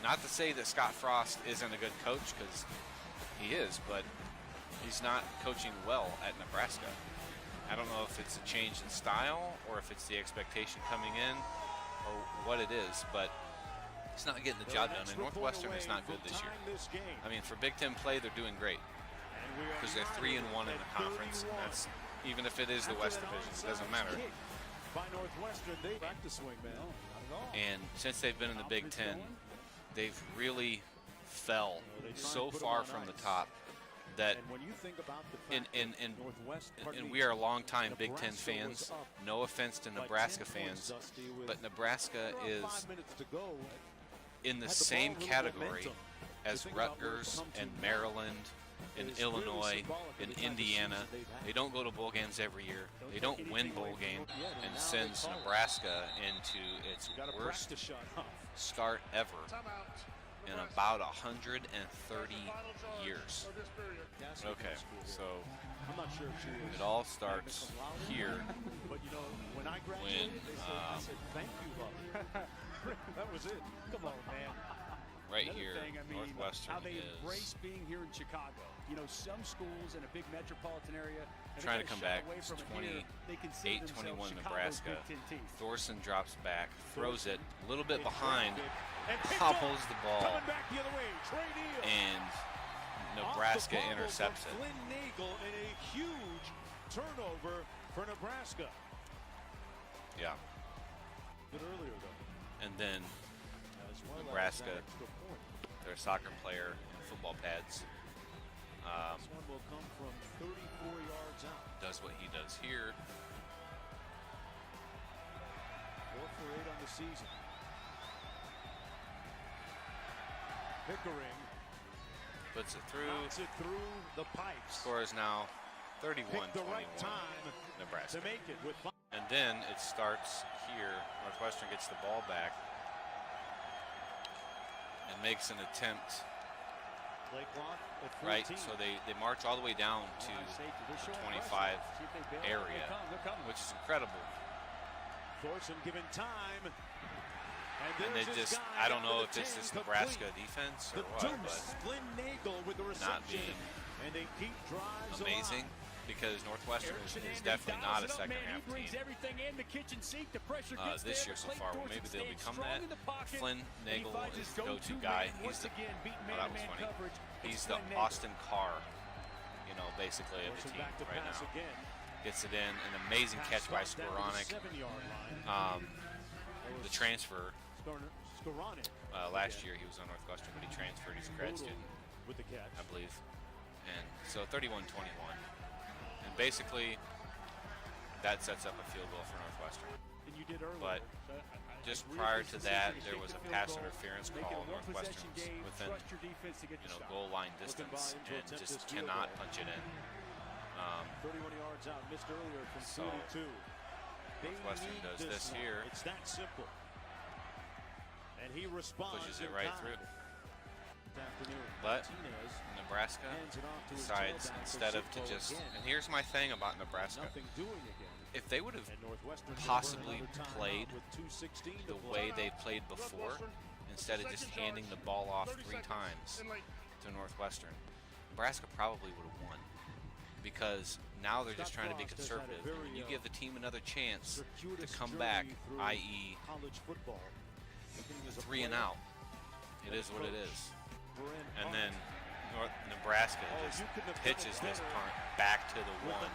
not to say that Scott Frost isn't a good coach, because he is, but he's not coaching well at Nebraska. I don't know if it's a change in style or if it's the expectation coming in or what it is, but he's not getting the job done. And Northwestern is not good this year. I mean, for Big Ten play, they're doing great because they're 3-1 in the conference. And that's, even if it is the West Division, it doesn't matter. By Northwestern, they back to swing, man. And since they've been in the Big Ten, they've really fell so far from the top that, and we are longtime Big Ten fans. No offense to Nebraska fans, but Nebraska is in the same category as Rutgers and Maryland and Illinois and Indiana. They don't go to bowl games every year. They don't win bowl games, and sends Nebraska into its worst start ever in about 130 years. Okay, so it all starts here when that was it. Come on, man. Right here, Northwestern how they is embrace being here in Chicago. You know, some schools in a big metropolitan area trying to come back. It's 28-21 Nebraska. Thorson drops back, throws it a little bit behind, popples the ball, and Nebraska intercepts it. Flynn Nagel and a huge turnover for Nebraska. Yeah. Bit earlier though. And then Nebraska, they're a soccer player in football pads. This one will come from 34 yards out. Does what he does here. 4 for 8 on the season. Pickering puts it through. knocks it through the pipes. Score is now 31-21 Nebraska. To make it with. And then it starts here. Northwestern gets the ball back and makes an attempt. Right, so they march all the way down to the 25 area, which is incredible. Thorson given time. And they just, I don't know if this is Nebraska defense or what, but not being amazing, because Northwestern is definitely not a second-half team this year so far. Well, maybe they'll become that. Flynn Nagel is the go-to guy. He's the, that was funny. He's the Austin Carr, you know, basically of the team right now. Gets it in, an amazing catch by Skowronek. The transfer, last year he was on Northwestern, but he transferred. He's a grad student, I believe. And so 31-21. And basically, that sets up a field goal for Northwestern. But just prior to that, there was a pass interference call. Northwestern's within, goal line distance and just cannot punch it in. 31 yards out, missed earlier from 42. Northwestern does this here. It's that simple. And he responds. Pushes it right through. But Nebraska decides, instead of to just, and here's my thing about Nebraska, if they would have possibly played the way they played before, instead of just handing the ball off 3 times to Northwestern, Nebraska probably would have won. Because now they're just trying to be conservative. And when you give the team another chance to come back, i.e. 3 and out, it is what it is. And then Nebraska just pitches this punt back to the 1.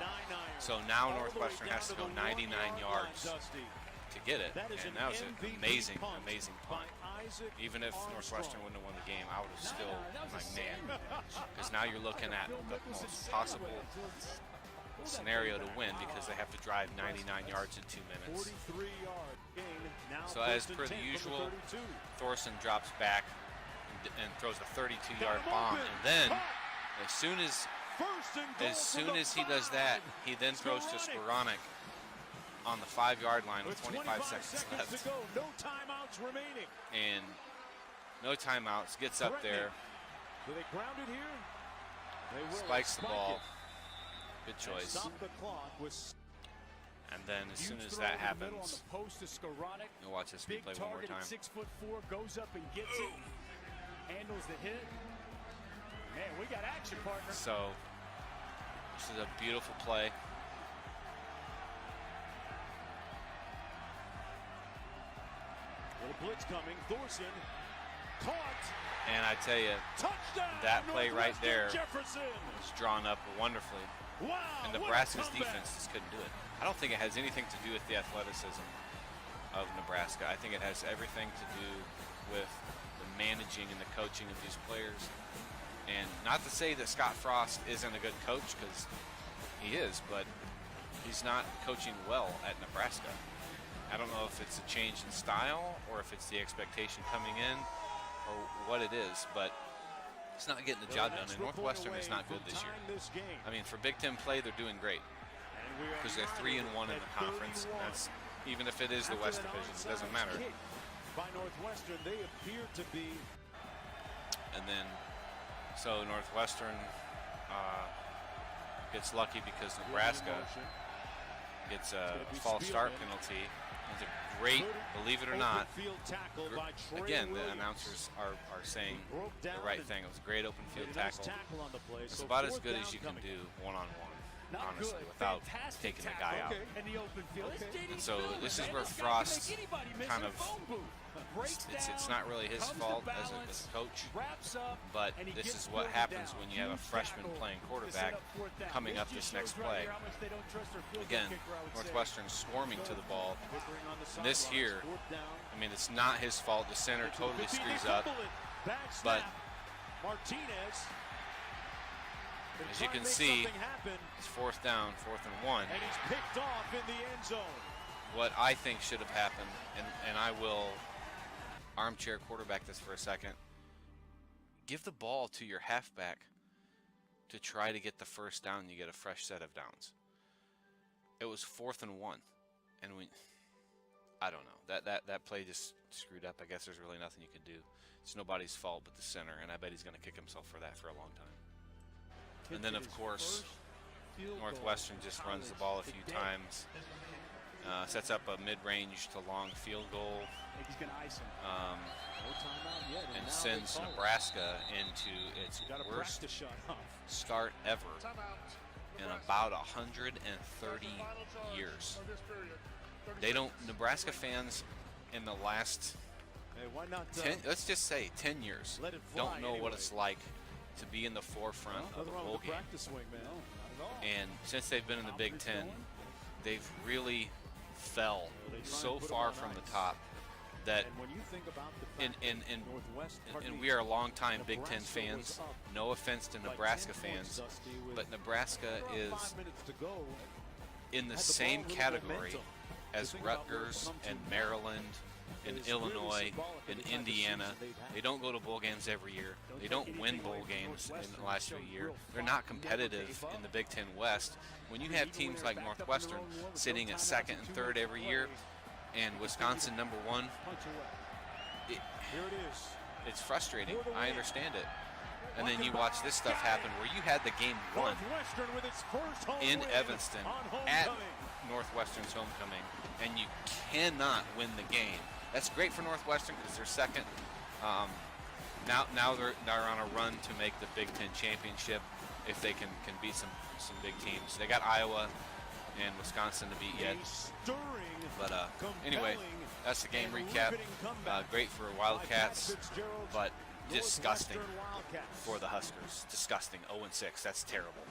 So now Northwestern has to go 99 yards to get it. And that was an amazing, amazing punt. Even if Northwestern wouldn't have won the game, I would have still been like, man. Because now you're looking at the most possible scenario to win, because they have to drive 99 yards in 2 minutes. So as per the usual, Thorson drops back and throws a 32-yard bomb, and then as soon as he does that, he then throws to Skowronek on the 5-yard line with 25 seconds left. No timeouts remaining. And no timeouts, gets up there, Do they ground it here? spikes the ball. Good choice. Stop the clock with. And then as soon as that happens, you'll watch this replay one more time. 6'4", goes up and gets it. handles the hit. Man, we got action, partner. So this is a beautiful play. Little blitz coming. Thorson caught. And I tell you, Touchdown. that play right there Jefferson. was drawn up wonderfully. Wow. And what a Nebraska's comeback. defense just couldn't do it. I don't think it has anything to do with the athleticism of Nebraska. I think it has everything to do with the managing and the coaching of these players. And not to say that Scott Frost isn't a good coach, because he is, but he's not coaching well at Nebraska. I don't know if it's a change in style or if it's the expectation coming in or what it is, but it's not getting the job done. And Northwestern is not good this year. I mean, for Big Ten play, they're doing great because they're 3-1 in the conference. And that's, even if it is the West Division, it doesn't matter. By Northwestern, they appear to be. And then, so Northwestern gets lucky because Nebraska gets a false start penalty. It's a great, believe it or not, again, the announcers are saying the right thing. It was a great open field tackle. It's about as good as you can do one-on-one, honestly, without taking the guy out. And so this is where Frost kind of, it's not really his fault as a coach, but this is what happens when you have a freshman playing quarterback coming up this next play. Again, Northwestern swarming to the ball. And this here, I mean, it's not his fault. The center totally screws up, but as you can see, it's 4th down, 4th and 1. And he's picked off in the end zone. What I think should have happened, and I will armchair quarterback this for a second, give the ball to your halfback to try to get the first down. You get a fresh set of downs. It was 4th and 1, and I don't know, that play just screwed up. I guess there's really nothing you can do. It's nobody's fault but the center, and I bet he's going to kick himself for that for a long time. And then, of course, Northwestern just runs the ball a few times, sets up a mid-range to long field goal, and sends Nebraska into its worst start ever in about 130 years. Nebraska fans in the last 10, let's just say 10 years, don't know what it's like to be in the forefront of a bowl game. And since they've been in the Big Ten, they've really fell so far from the top that, and we are longtime Big Ten fans. No offense to Nebraska fans, but Nebraska is in the same category as Rutgers and Maryland and Illinois and Indiana. They don't go to bowl games every year. They don't win bowl games in the last few years. They're not competitive in the Big Ten West. When you have teams like Northwestern sitting at 2nd and 3rd every year, and Wisconsin #1, it's frustrating. I understand it. And then you watch this stuff happen where you had the game won in Evanston at Northwestern's homecoming, and you cannot win the game. That's great for Northwestern because they're 2nd. Now they're on a run to make the Big Ten championship if they can beat some big teams. They got Iowa and Wisconsin to beat yet. But anyway, that's the game recap. Great for Wildcats, but disgusting for the Huskers. Disgusting. 0-6. That's terrible.